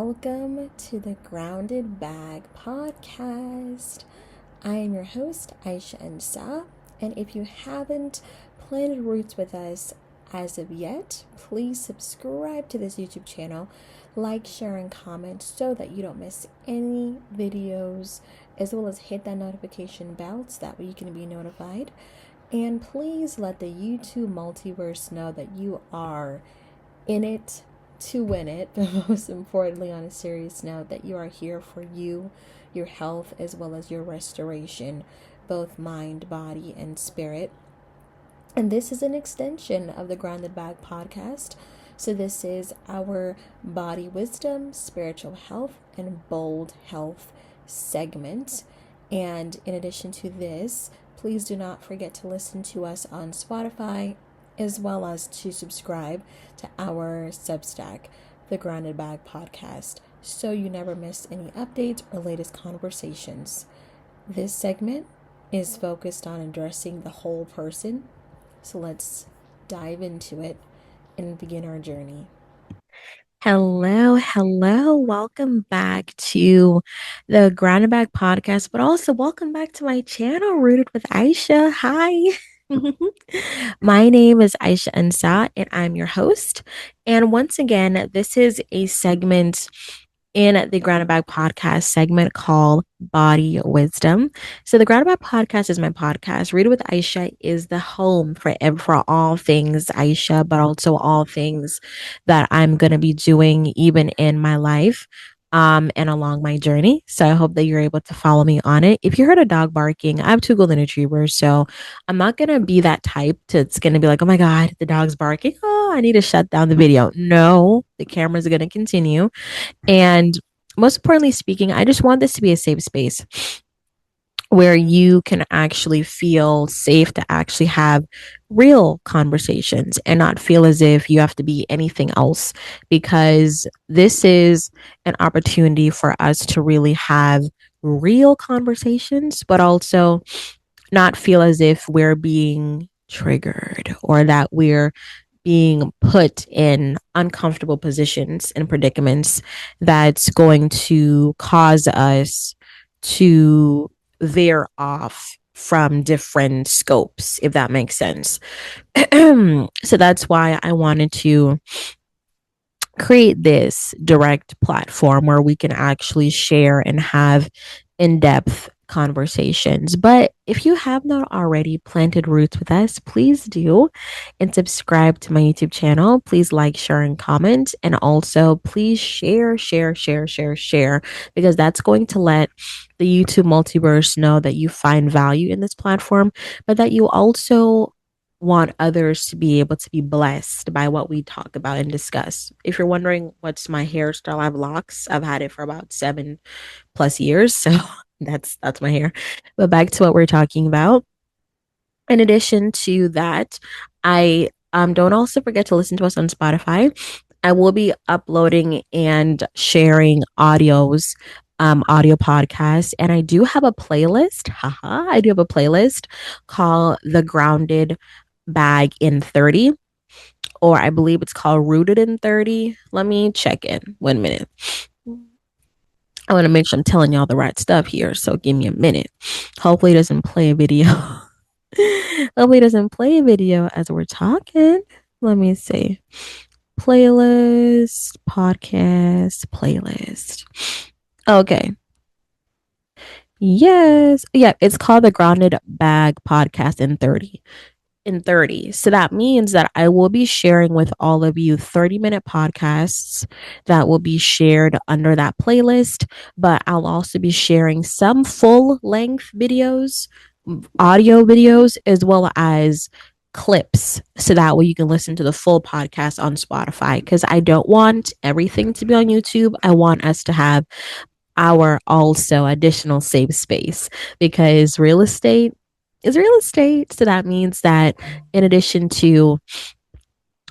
welcome to the Grounded Bag podcast. I am your host, Aiysha, and if you haven't planted roots with us as of yet, please subscribe to this YouTube channel, like, share, and comment so that you don't miss any videos, as well as hit that notification bell so that way you can be notified. And please let the YouTube multiverse know that you are in it to win it, but most importantly, on a serious note, that you are here for you, your health, as well as your restoration, both mind, body, and spirit. And this is an extension of the Grounded Bag podcast. So this is our body wisdom, spiritual health, and bold health segment. And in addition to this, please do not forget to listen to us on Spotify, as well as to subscribe to our Substack, the Grounded Bag Podcast, so you never miss any updates or latest conversations. This segment is focused on addressing the whole person, so let's dive into it and begin our journey. Hello. Welcome back to the Grounded Bag Podcast, but also welcome back to my channel, Rooted with Aiysha. Hi. My name is Aiysha, and I'm your host. And once again, this is a segment in the Grounded Bag podcast segment called Body Wisdom. So the Grounded Bag podcast is my podcast. Read It with Aiysha is the home for all things Aiysha, but also all things that I'm going to be doing even in my life and along my journey. So I hope that you're able to follow me on it. If you heard a dog barking, I have two golden retrievers, so I'm not going to be that type it's going to be like, oh my God, the dog's barking. Oh, I need to shut down the video. No, the camera's going to continue. And most importantly speaking, I just want this to be a safe space where you can actually feel safe to actually have real conversations and not feel as if you have to be anything else, because this is an opportunity for us to really have real conversations, but also not feel as if we're being triggered or that we're being put in uncomfortable positions and predicaments that's going to cause us to veer off from different scopes, if that makes sense. So that's why I wanted to create this direct platform where we can actually share and have in-depth conversations. But if you have not already planted roots with us, please do, and subscribe to my YouTube channel. Please like, share, and comment. And also please share, because that's going to let the YouTube multiverse know that you find value in this platform, but that you also want others to be able to be blessed by what we talk about and discuss. If you're wondering what's my hairstyle, I have locks. I've had it for about 7+ years. So that's my hair. But back to what we're talking about. In addition to that, I don't also forget to listen to us on Spotify. I will be uploading and sharing audio podcasts, and I do have a playlist. I do have a playlist called The Grounded Bag in 30, or I believe it's called Rooted in 30. Let me check in 1 minute. I want to make sure I'm telling y'all the right stuff here, so give me a minute. Hopefully it doesn't play a video. Hopefully it doesn't play a video as we're talking. Let me see. Playlist, podcast, playlist. Okay. Yes. Yeah, it's called the Grounded Bag Podcast in 30. So that means that I will be sharing with all of you 30-minute podcasts that will be shared under that playlist, but I'll also be sharing some full-length videos, audio videos, as well as clips, so that way you can listen to the full podcast on Spotify, because I don't want everything to be on YouTube. I want us to have our also additional safe space, because real estate is real estate. So that means that in addition to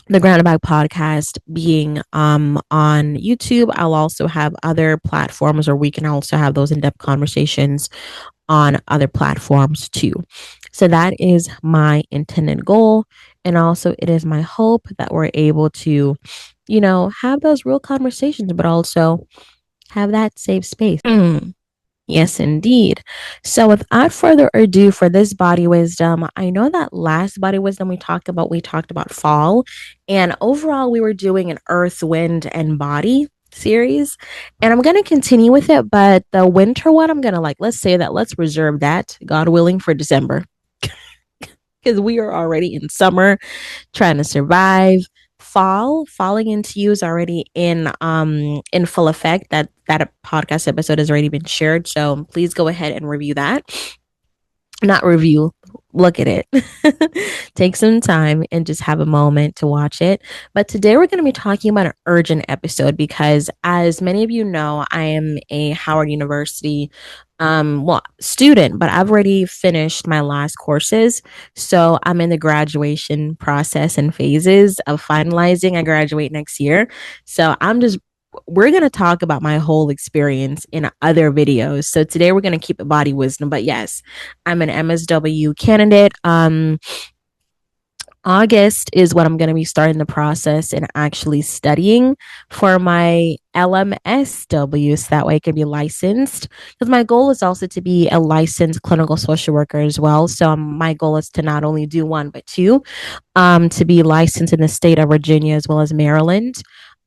the Grounded Bag podcast being on YouTube, I'll also have other platforms where we can also have those in-depth conversations on other platforms too. So that is my intended goal. And also it is my hope that we're able to have those real conversations, but also have that safe space. Yes, indeed. So, without further ado, for this body wisdom, I know that last body wisdom we talked about fall, and overall, we were doing an earth, wind, and body series. And I'm going to continue with it, but the winter one, I'm going to let's reserve that, God willing, for December because we are already in summer trying to survive. Falling into you is already in full effect. That podcast episode has already been shared, so please go ahead and review that. Not review, look at it. Take some time and just have a moment to watch it. But today we're going to be talking about an urgent episode because, as many of you know, I am a Howard University student, but I've already finished my last courses. So I'm in the graduation process and phases of finalizing. I graduate next year. So we're going to talk about my whole experience in other videos. So today we're going to keep it body wisdom. But yes, I'm an MSW candidate. August is when I'm going to be starting the process and actually studying for my LMSW so that way I can be licensed. Because my goal is also to be a licensed clinical social worker as well. So my goal is to not only do one, but two, to be licensed in the state of Virginia as well as Maryland.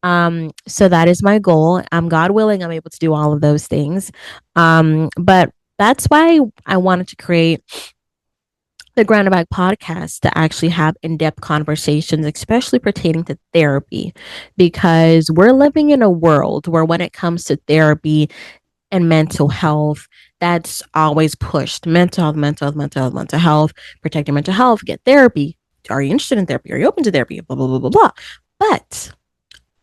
So that is my goal. God willing, I'm able to do all of those things. But that's why I wanted to create the Groundback podcast to actually have in-depth conversations, especially pertaining to therapy, because we're living in a world where when it comes to therapy and mental health, that's always pushed. Mental health, protect your mental health, get therapy. Are you interested in therapy? Are you open to therapy? Blah, blah, blah, blah, blah. But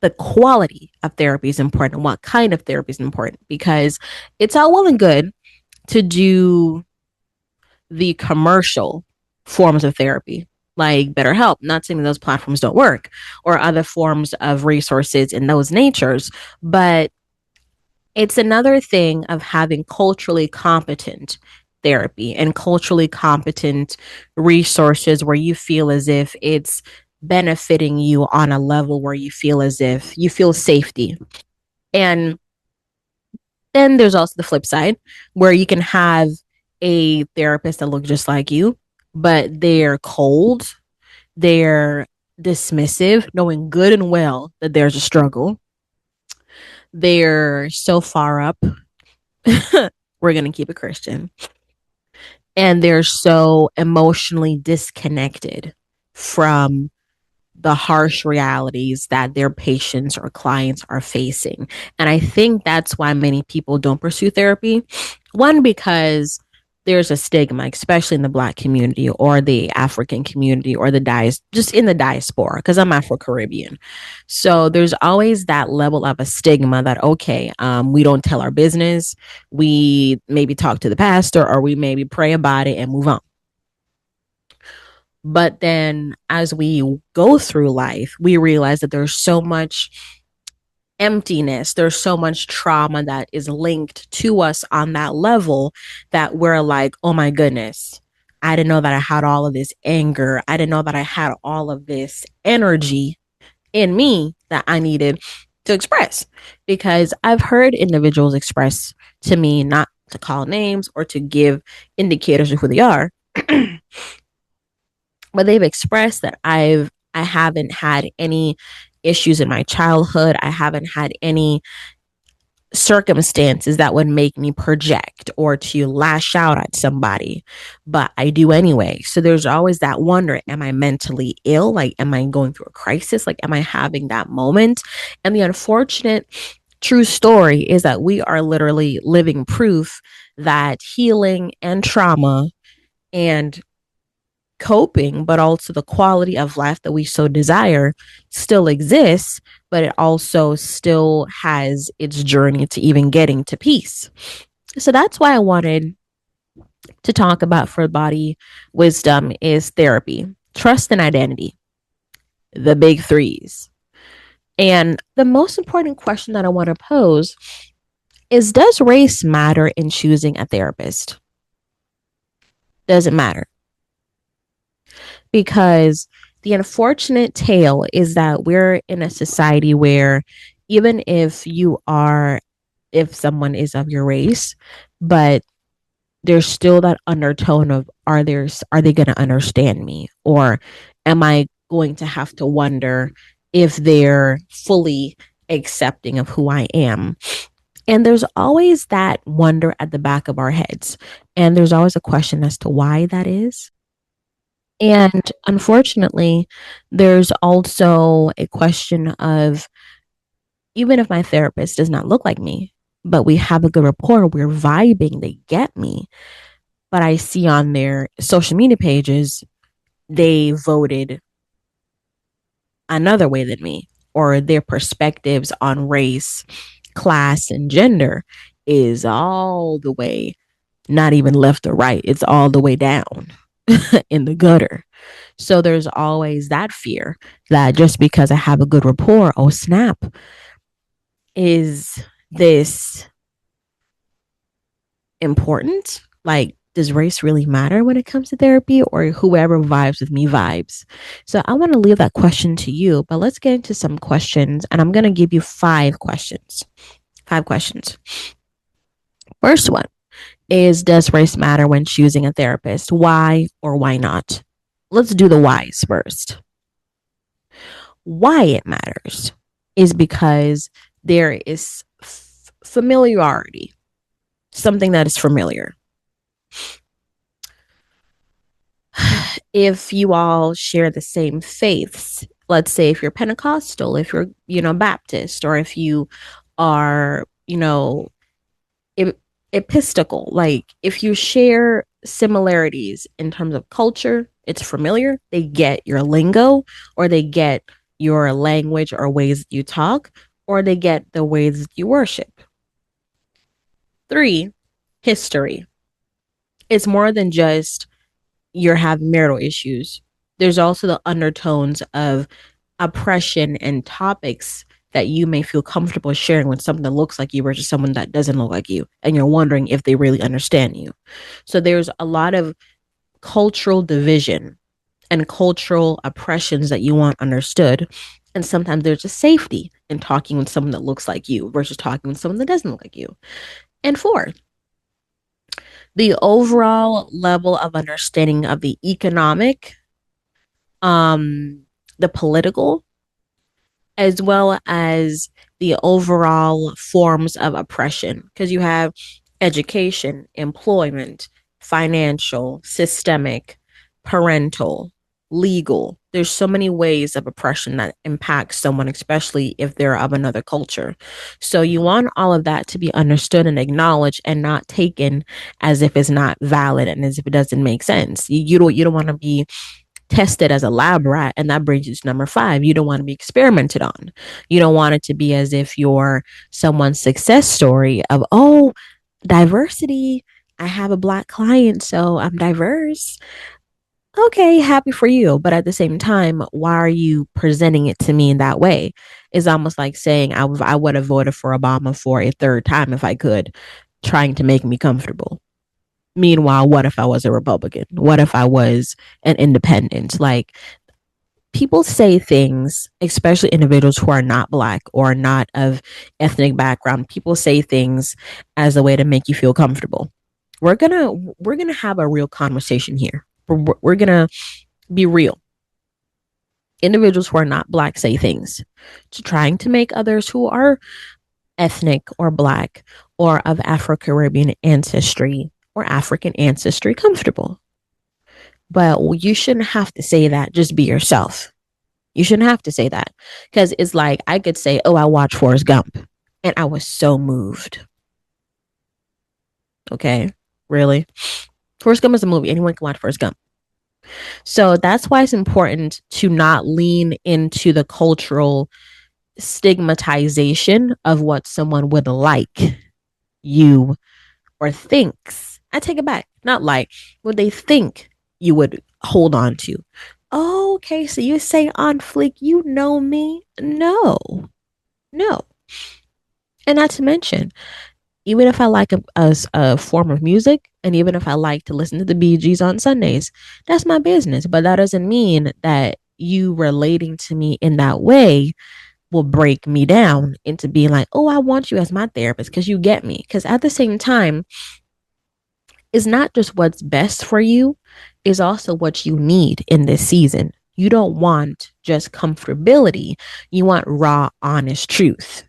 the quality of therapy is important. What kind of therapy is important? Because it's all well and good to do the commercial forms of therapy, like BetterHelp. Not saying those platforms don't work, or other forms of resources in those natures, but it's another thing of having culturally competent therapy and culturally competent resources where you feel as if it's benefiting you on a level where you feel as if you feel safety. And then there's also the flip side where you can have a therapist that looks just like you, but they're cold, they're dismissive, knowing good and well that there's a struggle. They're so far up. We're going to keep it Christian. And they're so emotionally disconnected from the harsh realities that their patients or clients are facing. And I think that's why many people don't pursue therapy. One, because there's a stigma, especially in the Black community or the African community or just in the diaspora, because I'm Afro-Caribbean. So there's always that level of a stigma that, okay, we don't tell our business. We maybe talk to the pastor or we maybe pray about it and move on. But then as we go through life, we realize that there's so much emptiness, there's so much trauma that is linked to us on that level that we're like, oh my goodness, I didn't know that I had all of this anger. I didn't know that I had all of this energy in me that I needed to express. Because I've heard individuals express to me, not to call names or to give indicators of who they are, but they've expressed that I haven't had any issues in my childhood. I haven't had any circumstances that would make me project or to lash out at somebody, but I do anyway. So there's always that wonder, am I mentally ill? Like, am I going through a crisis? Like, am I having that moment? And the unfortunate true story is that we are literally living proof that healing and trauma and coping, but also the quality of life that we so desire still exists, but it also still has its journey to even getting to peace. So that's why I wanted to talk about for body wisdom is therapy, trust and identity, the big threes. And the most important question that I want to pose is, does race matter in choosing a therapist? Does it matter? Because The unfortunate tale is that we're in a society where even if someone is of your race, but there's still that undertone of are they going to understand me, or am I going to have to wonder if they're fully accepting of who I am. And there's always that wonder at the back of our heads, and there's always a question as to why that is. And unfortunately, there's also a question of, even if my therapist does not look like me, but we have a good rapport, we're vibing, they get me, but I see on their social media pages they voted another way than me, or their perspectives on race, class, and gender is all the way not even left or right, it's all the way down in the gutter. So there's always that fear that just because I have a good rapport, oh snap, is this important? Like, does race really matter when it comes to therapy, or whoever vibes with me vibes? So I want to leave that question to you, but let's get into some questions. And I'm going to give you 5 questions. 5 questions. First one is, does race matter when choosing a therapist? Why or why not? Let's do the whys first. Why it matters is because there is familiarity, something that is familiar. If you all share the same faiths, let's say if you're Pentecostal, if you're, Baptist, or if you are, Episcopal, like if you share similarities in terms of culture, it's familiar. They get your lingo, or they get your language or ways you talk, or they get the ways you worship. 3, history. It's more than just you're having marital issues. There's also the undertones of oppression and topics that you may feel comfortable sharing with someone that looks like you versus someone that doesn't look like you, and you're wondering if they really understand you. So there's a lot of cultural division and cultural oppressions that you want understood. And sometimes there's a safety in talking with someone that looks like you versus talking with someone that doesn't look like you. And 4, the overall level of understanding of the economic, the political, as well as the overall forms of oppression, because you have education, employment, financial, systemic, parental, legal. There's so many ways of oppression that impacts someone, especially if they're of another culture. So you want all of that to be understood and acknowledged, and not taken as if it's not valid and as if it doesn't make sense. You don't want to be tested as a lab rat, and that brings you to number 5. You don't want to be experimented on. You don't want it to be as if you're someone's success story of, oh, diversity, I have a Black client, so I'm diverse. Okay, happy for you, but at the same time, why are you presenting it to me in that way? It's almost like saying I would have voted for Obama for a 3rd time if I could, trying to make me comfortable. Meanwhile, what if I was a Republican? What if I was an independent? Like, people say things, especially individuals who are not Black or not of ethnic background. People say things as a way to make you feel comfortable. We're gonna have a real conversation here. We're gonna be real. Individuals who are not Black say things to trying to make others who are ethnic or Black or of Afro-Caribbean ancestry or African ancestry comfortable. But you shouldn't have to say that. Just be yourself. You shouldn't have to say that, because it's like I could say, oh, I watched Forrest Gump and I was so moved. Okay, really? Forrest Gump is a movie. Anyone can watch Forrest Gump. So that's why it's important to not lean into the cultural stigmatization of what someone would like you, or thinks. I take it back. Not like what they think you would hold on to. Oh, okay, so you say on fleek, you know me? No, no. And not to mention, even if I like a form of music, and even if I like to listen to the Bee Gees on Sundays, that's my business. But that doesn't mean that you relating to me in that way will break me down into being like, oh, I want you as my therapist because you get me. Because at the same time, it's not just what's best for you, is also what you need in this season. You don't want just comfortability. You want raw, honest truth.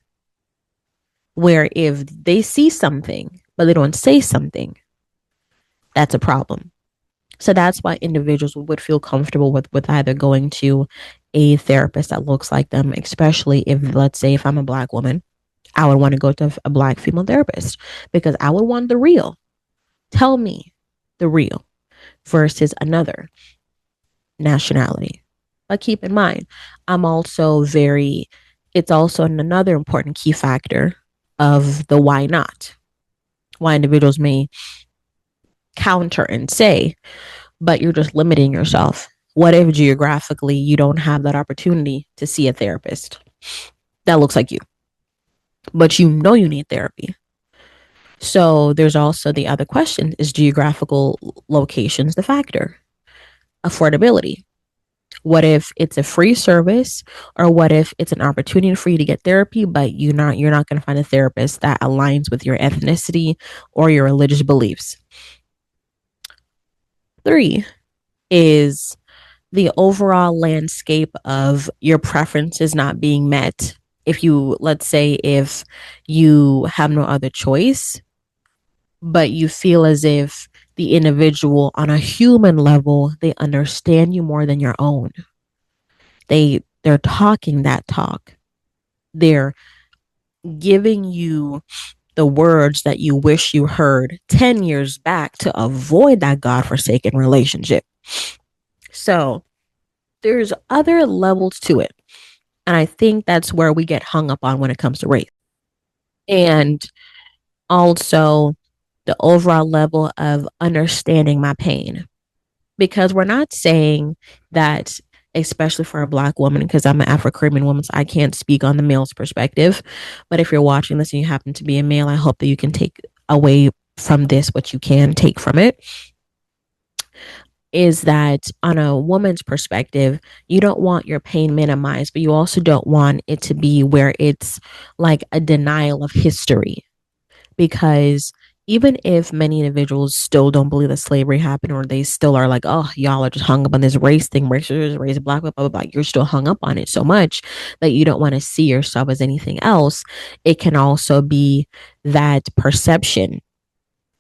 Where if they see something, but they don't say something, that's a problem. So that's why individuals would feel comfortable with either going to a therapist that looks like them, especially if, let's say, if I'm a Black woman, I would want to go to a Black female therapist because I would want the real. Tell me the real versus another nationality. But keep in mind, I'm also very, it's also another important key factor of the why not. Why individuals may counter and say, but you're just limiting yourself. What if geographically you don't have that opportunity to see a therapist that looks like you, but you know you need therapy? So there's also the other question, is geographical locations the factor? Affordability. What if it's a free service, or what if it's an opportunity for you to get therapy, but you're not going to find a therapist that aligns with your ethnicity or your religious beliefs? 3 is the overall landscape of your preferences not being met. If you, let's say, if you have no other choice, but you feel as if the individual on a human level, they understand you more than your own. They're talking that talk. They're giving you the words that you wish you heard 10 years back to avoid that godforsaken relationship. So there's other levels to it. And I think that's where we get hung up on when it comes to race. And also the overall level of understanding my pain. Because we're not saying that, especially for a Black woman, because I'm an Afro-Caribbean woman, so I can't speak on the male's perspective. But if you're watching this and you happen to be a male, I hope that you can take away from this what you can take from it. Is that on a woman's perspective, you don't want your pain minimized, but you also don't want it to be where it's like a denial of history. Because even if many individuals still don't believe that slavery happened, or they still are like, oh, y'all are just hung up on this race thing, race, black, blah, blah, blah, you're still hung up on it so much that you don't want to see yourself as anything else. It can also be that perception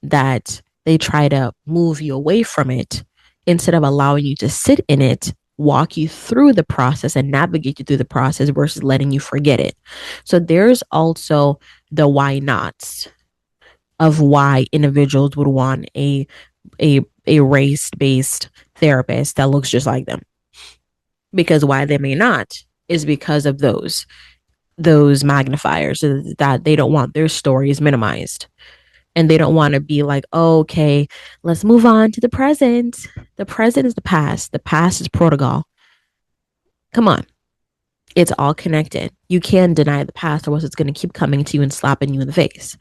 that they try to move you away from it instead of allowing you to sit in it, walk you through the process and navigate you through the process versus letting you forget it. So there's also the why nots of why individuals would want a race-based therapist that looks just like them. Because why they may not is because of those magnifiers, that they don't want their stories minimized. And they don't want to be like, oh, okay, let's move on to the present. The present is the past. The past is protocol. Come on. It's all connected. You can't deny the past, or else it's going to keep coming to you and slapping you in the face.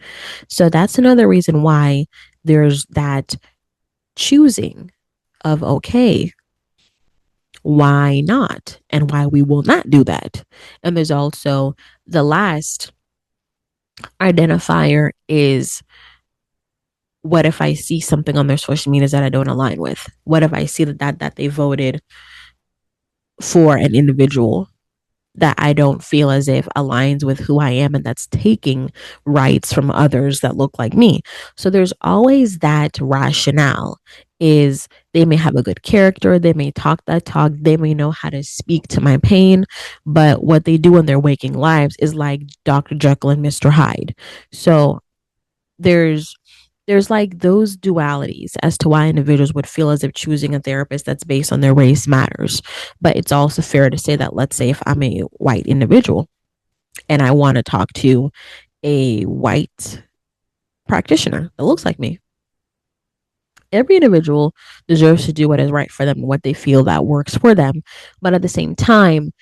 So that's another reason why there's that choosing of, okay, why not? And why we will not do that. And there's also the last identifier is, what if I see something on their social medias that I don't align with? What if I see that they voted for an individual that I don't feel as if aligns with who I am, and that's taking rights from others that look like me? So there's always that rationale, is they may have a good character, they may talk that talk, they may know how to speak to my pain, but what they do in their waking lives is like Dr. Jekyll and Mr. Hyde. So there's like those dualities as to why individuals would feel as if choosing a therapist that's based on their race matters. But it's also fair to say that, let's say if I'm a white individual and I want to talk to a white practitioner that looks like me, every individual deserves to do what is right for them and what they feel that works for them. But at the same time,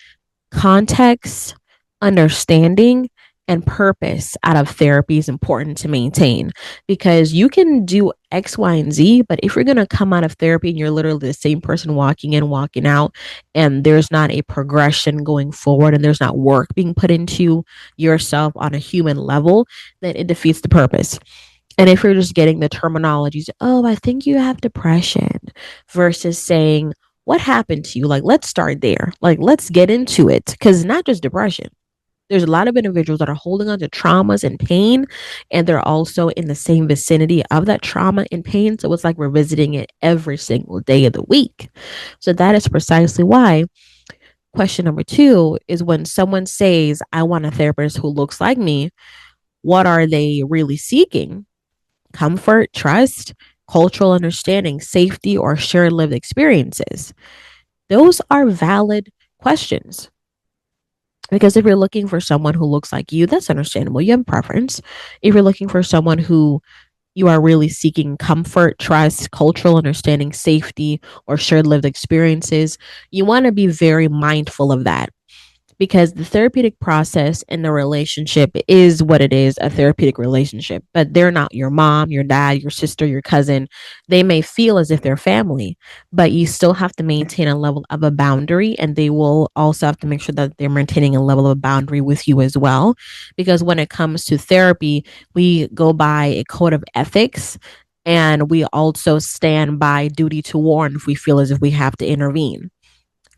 context, understanding, and purpose out of therapy is important to maintain, because you can do X, Y, and Z, but if you're going to come out of therapy and you're literally the same person walking in, walking out, and there's not a progression going forward and there's not work being put into yourself on a human level, then it defeats the purpose. And if you're just getting the terminologies, oh, I think you have depression, versus saying, what happened to you? Like, let's start there. Like, let's get into it. Because it's not just depression. There's a lot of individuals that are holding on to traumas and pain, and they're also in the same vicinity of that trauma and pain. So it's like we're visiting it every single day of the week. So that is precisely why question number two is, when someone says, I want a therapist who looks like me, what are they really seeking? Comfort, trust, cultural understanding, safety, or shared lived experiences? Those are valid questions. Because if you're looking for someone who looks like you, that's understandable. You have a preference. If you're looking for someone who you are really seeking comfort, trust, cultural understanding, safety, or shared lived experiences, you want to be very mindful of that, because the therapeutic process in the relationship is what it is, a therapeutic relationship. But they're not your mom, your dad, your sister, your cousin. They may feel as if they're family, but you still have to maintain a level of a boundary, and they will also have to make sure that they're maintaining a level of boundary with you as well. Because when it comes to therapy, we go by a code of ethics, and we also stand by duty to warn if we feel as if we have to intervene.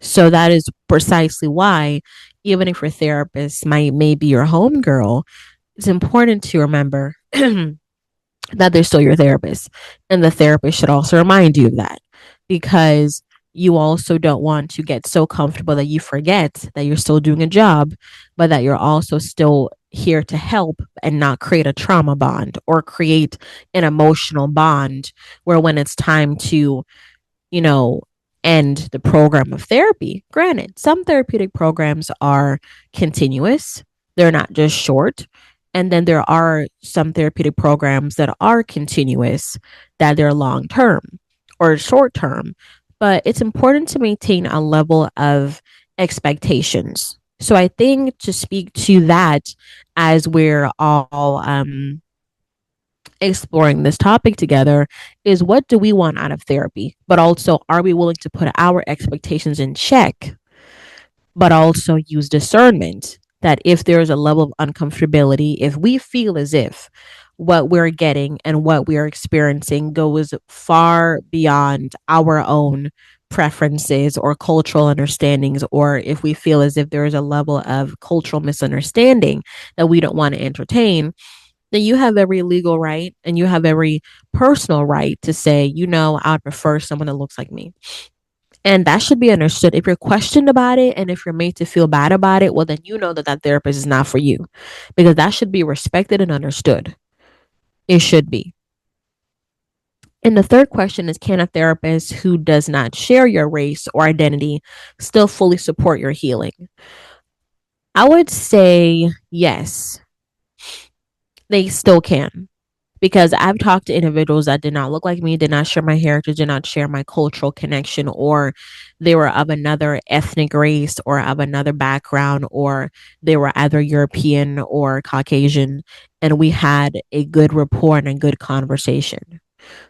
So that is precisely why, even if your therapist may be your homegirl, it's important to remember that they're still your therapist. And the therapist should also remind you of that, because you also don't want to get so comfortable that you forget that you're still doing a job, but that you're also still here to help and not create a trauma bond or create an emotional bond where, when it's time to, you know, end the program of therapy. Granted, some therapeutic programs are continuous, they're not just short. And then there are some therapeutic programs that are continuous, that they're long term or short term. But it's important to maintain a level of expectations. So I think, to speak to that, as we're all exploring this topic together, is, what do we want out of therapy? But also, are we willing to put our expectations in check, but also use discernment, that if there's a level of uncomfortability, if we feel as if what we're getting and what we are experiencing goes far beyond our own preferences or cultural understandings, or if we feel as if there is a level of cultural misunderstanding that we don't want to entertain, then you have every legal right and you have every personal right to say, I'd prefer someone that looks like me. And that should be understood. If you're questioned about it and if you're made to feel bad about it, well, then you know that that therapist is not for you, because that should be respected and understood. It should be. And the third question is, can a therapist who does not share your race or identity still fully support your healing? I would say yes, they still can, because I've talked to individuals that did not look like me, did not share my heritage, did not share my cultural connection, or they were of another ethnic race or of another background, or they were either European or Caucasian, and we had a good rapport and a good conversation.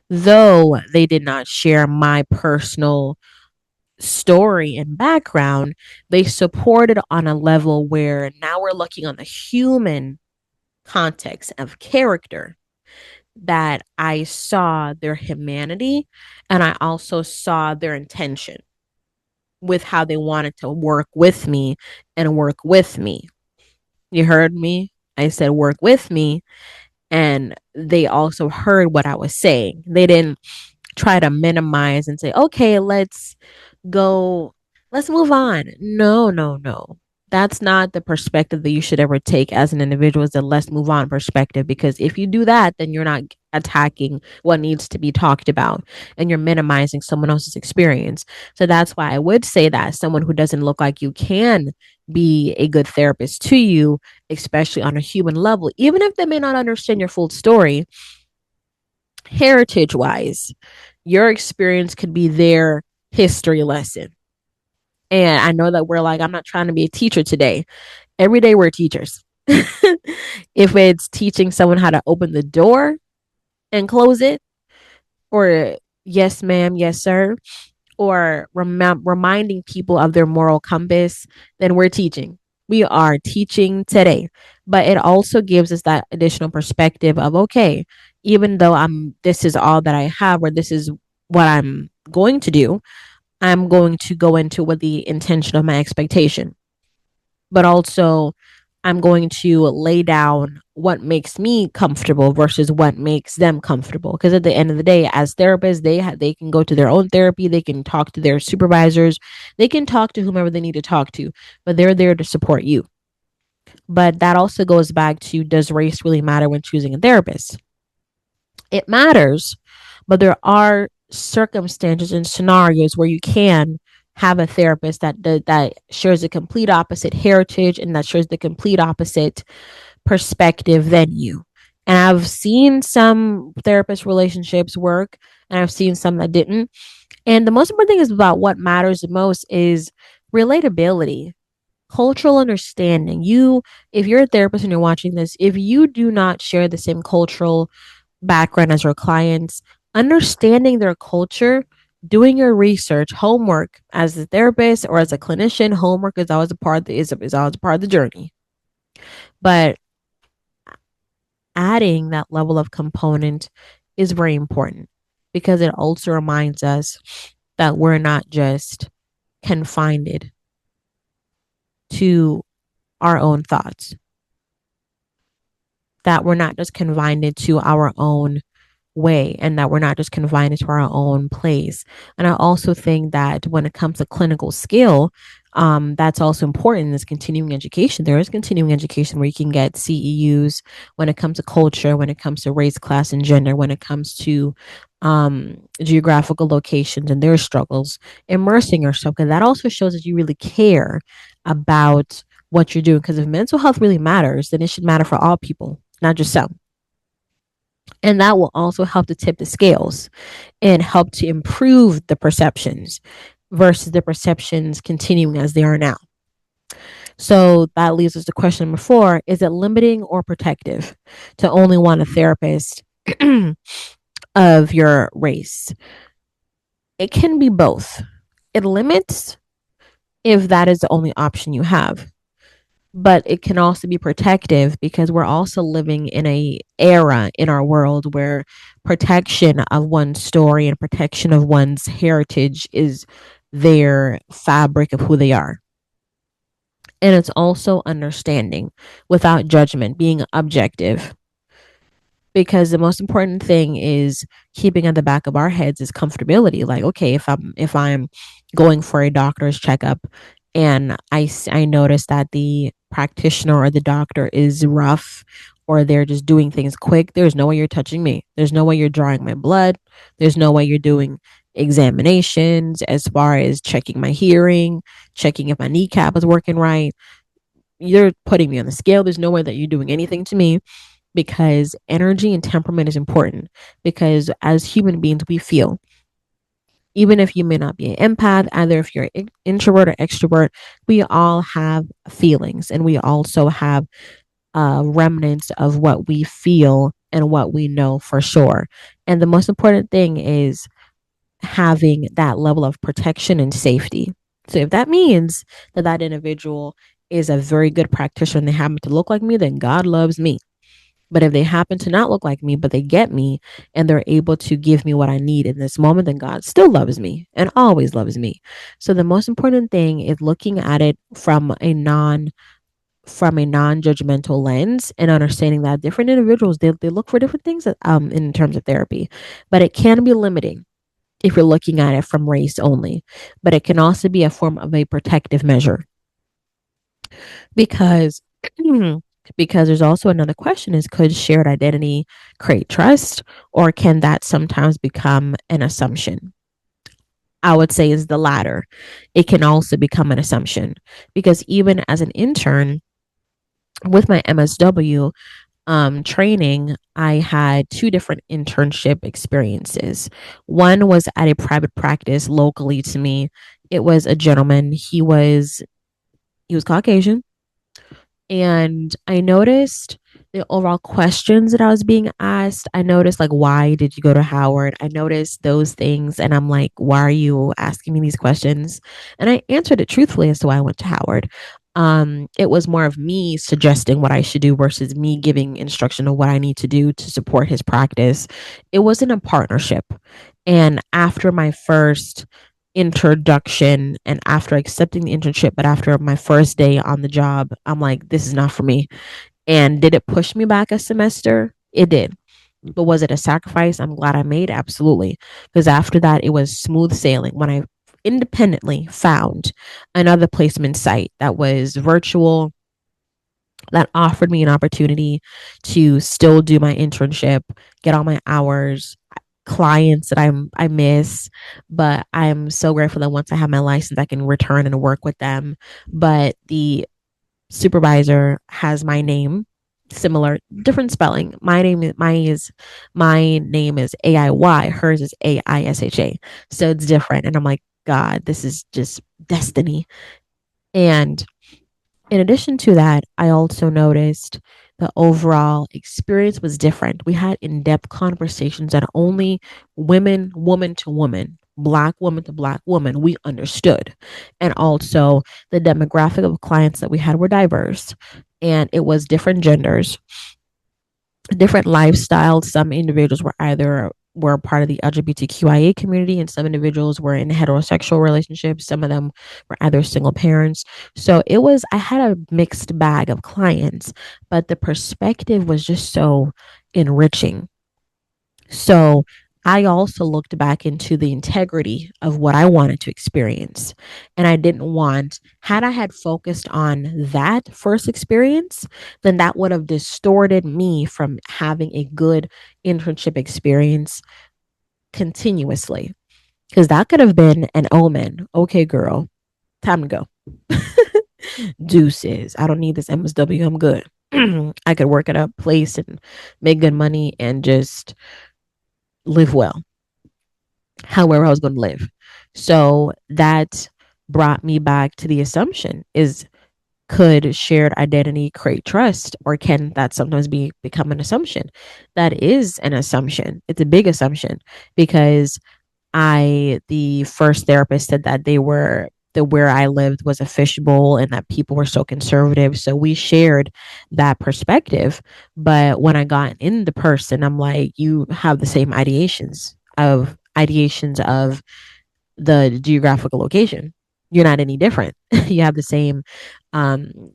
Though they did not share my personal story and background, they supported on a level where now we're looking on the human context of character, that I saw their humanity and I also saw their intention with how they wanted to work with me and work with me. You heard me? I said work with me. And they also heard what I was saying. They didn't try to minimize and say, okay, go, let's move on. No, no, no. That's not the perspective that you should ever take as an individual, is the let's move on perspective. Because if you do that, then you're not attacking what needs to be talked about and you're minimizing someone else's experience. So that's why I would say that someone who doesn't look like you can be a good therapist to you, especially on a human level, even if they may not understand your full story, heritage wise. Your experience could be their history lesson. And I know that we're like, I'm not trying to be a teacher today. Every day we're teachers. if it's teaching someone how to open the door and close it, or yes, ma'am, yes, sir, or reminding people of their moral compass, then we're teaching. We are teaching today. But it also gives us that additional perspective of, okay, even though this is all that I have, or this is what I'm going to do, I'm going to go into with the intention of my expectation. But also, I'm going to lay down what makes me comfortable versus what makes them comfortable. Because at the end of the day, as therapists, they can go to their own therapy, they can talk to their supervisors, they can talk to whomever they need to talk to, but they're there to support you. But that also goes back to, does race really matter when choosing a therapist? It matters, but there are circumstances and scenarios where you can have a therapist that shares a complete opposite heritage and that shares the complete opposite perspective than you. And I've seen some therapist relationships work, and I've seen some that didn't. And the most important thing is about what matters the most is relatability, cultural understanding. If you're a therapist and you're watching this, if you do not share the same cultural background as your clients, understanding their culture, doing your research, homework as a therapist or as a clinician, homework is always a part of is always a part of the journey. But adding that level of component is very important because it also reminds us that we're not just confined to our own thoughts, that we're not just confined to our own way, and that we're not just confined to our own place. And I also think that when it comes to clinical skill, that's also important is continuing education. There is continuing education where you can get CEUs when it comes to culture, when it comes to race, class, and gender, when it comes to geographical locations and their struggles, immersing yourself, because that also shows that you really care about what you're doing. Because if mental health really matters, then it should matter for all people, not just some. And that will also help to tip the scales and help to improve the perceptions versus the perceptions continuing as they are now. So that leaves us to question number 4. Is it limiting or protective to only want a therapist of your race? It can be both. It limits if that is the only option you have, but it can also be protective because we're also living in a era in our world where protection of one's story and protection of one's heritage is their fabric of who they are. And it's also understanding without judgment, being objective, because the most important thing is keeping at the back of our heads is comfortability. Like, okay, if I'm going for a doctor's checkup and I notice that the practitioner or the doctor is rough, or they're just doing things quick, there's no way you're touching me, there's no way you're drawing my blood, there's no way you're doing examinations as far as checking my hearing, checking if my kneecap is working right. You're putting me on the scale, there's no way that you're doing anything to me, because energy and temperament is important, because as human beings we feel. Even if you may not be an empath, either if you're an introvert or extrovert, we all have feelings, and we also have remnants of what we feel and what we know for sure. And the most important thing is having that level of protection and safety. So if that means that that individual is a very good practitioner and they happen to look like me, then God loves me. But if they happen to not look like me, but they get me and they're able to give me what I need in this moment, then God still loves me and always loves me. So the most important thing is looking at it from a non-judgmental lens and understanding that different individuals they look for different things in terms of therapy. But it can be limiting if you're looking at it from race only. But it can also be a form of a protective measure, because because there's also another question is, could shared identity create trust, or can that sometimes become an assumption? I would say is the latter. It can also become an assumption, because even as an intern with my MSW training, I had 2 different internship experiences. One was at a private practice locally to me. It was a gentleman. He was Caucasian. And I noticed the overall questions that I was being asked. I noticed, like, why did you go to Howard? I noticed those things. And I'm like, why are you asking me these questions? And I answered it truthfully as to why I went to Howard. It was more of me suggesting what I should do versus me giving instruction of what I need to do to support his practice. It wasn't a partnership. And after my first introduction and after accepting the internship, but after my first day on the job, I'm like, this is not for me. And did it push me back a semester? It did. But was it a sacrifice I'm glad I made? Absolutely. Because after that, it was smooth sailing when I independently found another placement site that was virtual, that offered me an opportunity to still do my internship, get all my hours, clients that I miss, but I'm so grateful that once I have my license, I can return and work with them. But the supervisor has my name, similar, different spelling. My name is Aiy. Hers is Aisha. So it's different, and I'm like, God, this is just destiny. And in addition to that, I also noticed the overall experience was different. We had in depth conversations that only woman to woman, black woman to black woman, we understood. And also, the demographic of clients that we had were diverse. And it was different genders, different lifestyles. Some individuals were part of the LGBTQIA community, and some individuals were in heterosexual relationships. Some of them were either single parents. So I had a mixed bag of clients, but the perspective was just so enriching. So I also looked back into the integrity of what I wanted to experience. And I didn't want, had I had focused on that first experience, then that would have distorted me from having a good internship experience continuously. Because that could have been an omen. Okay, girl, time to go. Deuces. I don't need this MSW. I'm good. I could work at a place and make good money and just live well however I was going to live. So that brought me back to the assumption is, could shared identity create trust, or can that sometimes become an assumption? That is an assumption. It's a big assumption because the first therapist said that where I lived was a fishbowl and that people were so conservative. So we shared that perspective. But when I got in the person, I'm like, you have the same ideations of the geographical location. You're not any different. You have the same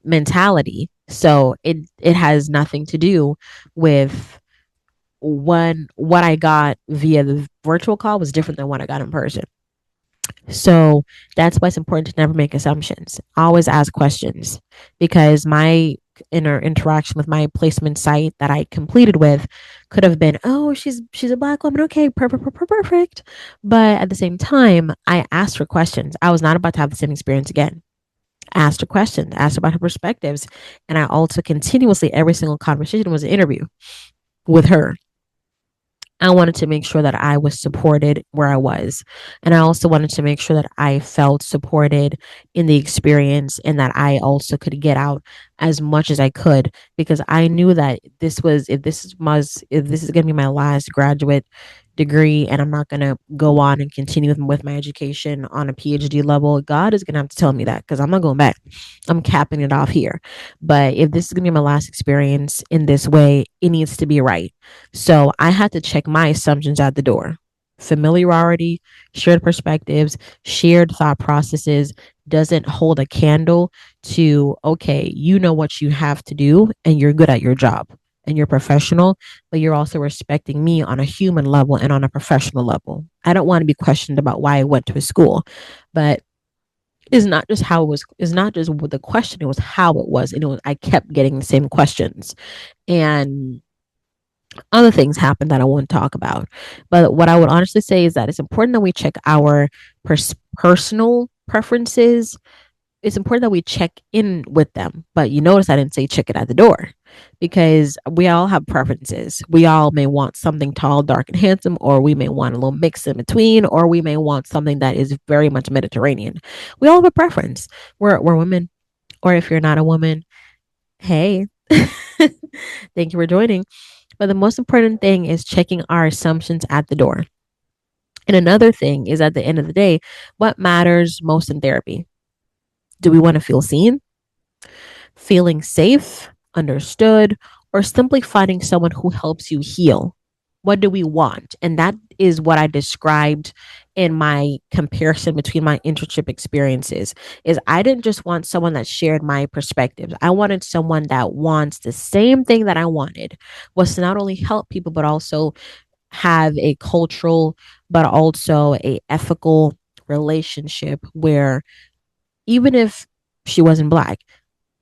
mentality. So it has nothing to do with what I got via the virtual call was different than what I got in person. So that's why it's important to never make assumptions. Always ask questions, because my inner interaction with my placement site that I completed with could have been, oh, she's a black woman, okay, perfect. But at the same time, I asked her questions. I was not about to have the same experience again. Asked her questions, asked about her perspectives, and I also continuously, every single conversation was an interview with her. I wanted to make sure that I was supported where I was. And I also wanted to make sure that I felt supported in the experience and that I also could get out as much as I could, because I knew that if this is going to be my last graduate degree and I'm not going to go on and continue with my education on a PhD level, God is going to have to tell me that, because I'm not going back. I'm capping it off here. But if this is going to be my last experience in this way, it needs to be right. So I had to check my assumptions at the door. Familiarity, shared perspectives, shared thought processes doesn't hold a candle to, okay, you know what you have to do and you're good at your job and you're professional, but you're also respecting me on a human level and on a professional level. I don't want to be questioned about why I went to a school, but it's not just how it was, it's not just the question, it was how it was. And I kept getting the same questions. And other things happen that I won't talk about. But what I would honestly say is that it's important that we check our personal preferences. It's important that we check in with them. But you notice I didn't say check it at the door, because we all have preferences. We all may want something tall, dark, and handsome, or we may want a little mix in between, or we may want something that is very much Mediterranean. We all have a preference. We're women, or if you're not a woman, Hey, thank you for joining. But the most important thing is checking our assumptions at the door. And another thing is at the end of the day, what matters most in therapy? Do we want to feel seen, feeling safe, understood, or simply finding someone who helps you heal? What do we want? And that is what I described in my comparison between my internship experiences is I didn't just want someone that shared my perspectives. I wanted someone that wants the same thing that I wanted, was to not only help people but also have a cultural but also a ethical relationship where even if she wasn't black,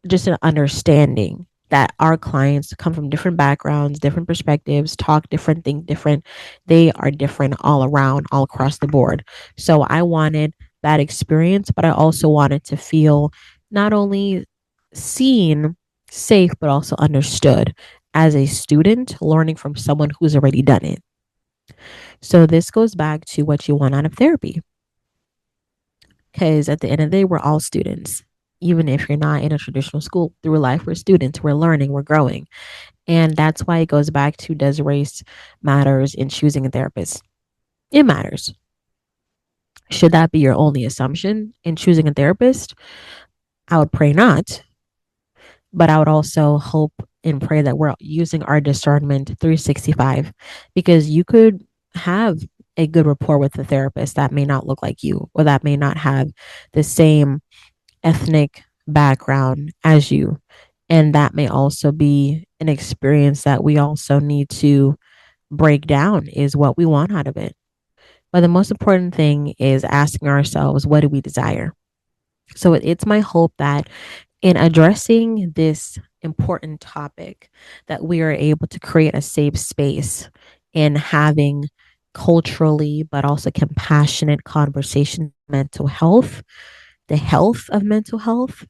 just an understanding that our clients come from different backgrounds, different perspectives, talk different, think different. They are different all around, all across the board. So I wanted that experience, but I also wanted to feel not only seen, safe, but also understood as a student learning from someone who's already done it. So this goes back to what you want out of therapy. Because at the end of the day, we're all students. Even if you're not in a traditional school, through life, we're students, we're learning, we're growing. And that's why it goes back to, does race matters in choosing a therapist? It matters. Should that be your only assumption in choosing a therapist? I would pray not, but I would also hope and pray that we're using our discernment 365 because you could have a good rapport with a therapist that may not look like you or that may not have the same ethnic background as you. And that may also be an experience that we also need to break down is what we want out of it. But the most important thing is asking ourselves, what do we desire? So it's my hope that in addressing this important topic, that we are able to create a safe space in having culturally but also compassionate conversation mental health, the health of mental health,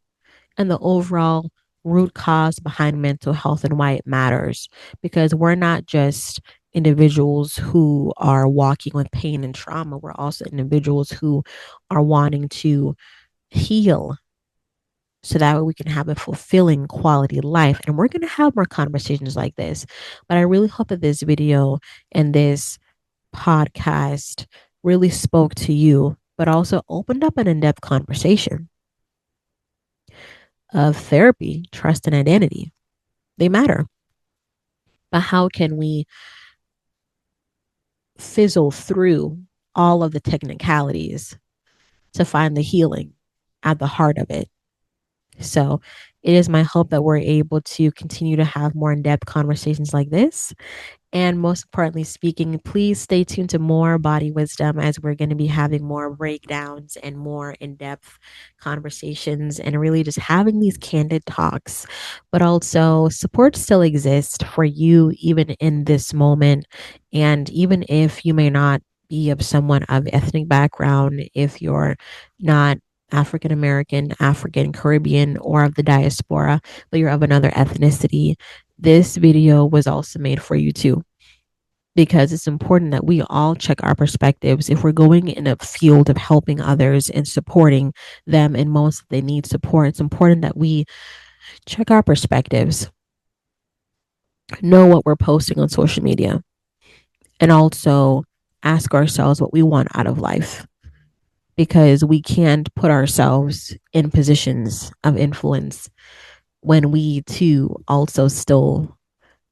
and the overall root cause behind mental health and why it matters. Because we're not just individuals who are walking with pain and trauma, we're also individuals who are wanting to heal so that way we can have a fulfilling quality life. And we're going to have more conversations like this. But I really hope that this video and this podcast really spoke to you, but also opened up an in depth conversation of therapy, trust, and identity. They matter. But how can we fizzle through all of the technicalities to find the healing at the heart of it? So it is my hope that we're able to continue to have more in depth conversations like this. And most importantly speaking, please stay tuned to more body wisdom as we're going to be having more breakdowns and more in depth conversations and really just having these candid talks. But also, support still exists for you, even in this moment. And even if you may not be of someone of ethnic background, if you're not African American, African, Caribbean, or of the diaspora, but you're of another ethnicity, this video was also made for you too, because it's important that we all check our perspectives if we're going in a field of helping others and supporting them in moments that they need support. It's important that we check our perspectives, know what we're posting on social media, and also ask ourselves what we want out of life, because we can't put ourselves in positions of influence when we too also still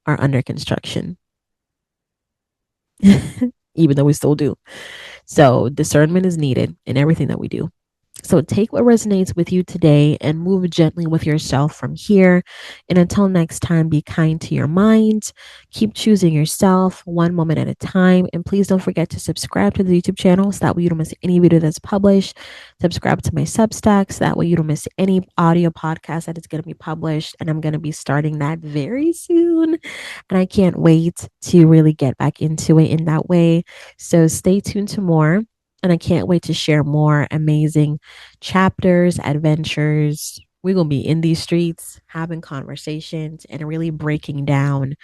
are under construction. Even though we still do. So discernment is needed in everything that we do. So take what resonates with you today and move gently with yourself from here. And until next time, be kind to your mind. Keep choosing yourself one moment at a time. And please don't forget to subscribe to the YouTube channel so that way you don't miss any video that's published. Subscribe to my Substack so that way you don't miss any audio podcast that is going to be published. And I'm going to be starting that very soon. And I can't wait to really get back into it in that way. So stay tuned to more. And I can't wait to share more amazing chapters, adventures. We're going to be in these streets, having conversations, and really breaking down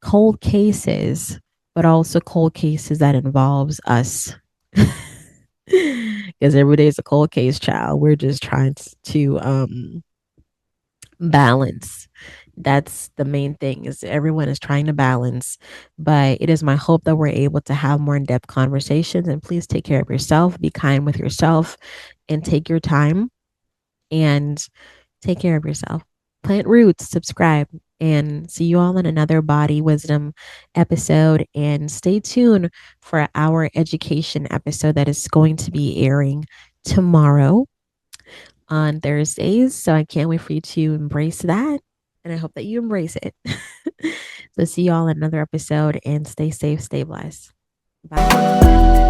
cold cases, but also cold cases that involves us. Because every day is a cold case, child. We're just trying to Balance. That's the main thing, is everyone is trying to balance, but it is my hope that we're able to have more in-depth conversations. And please take care of yourself, be kind with yourself, and take your time and take care of yourself. Plant roots, subscribe, and see you all in another body wisdom episode. And stay tuned for our education episode that is going to be airing tomorrow on Thursdays. So I can't wait for you to embrace that. And I hope that you embrace it. So see you all in another episode, and stay safe, stay blessed. Bye.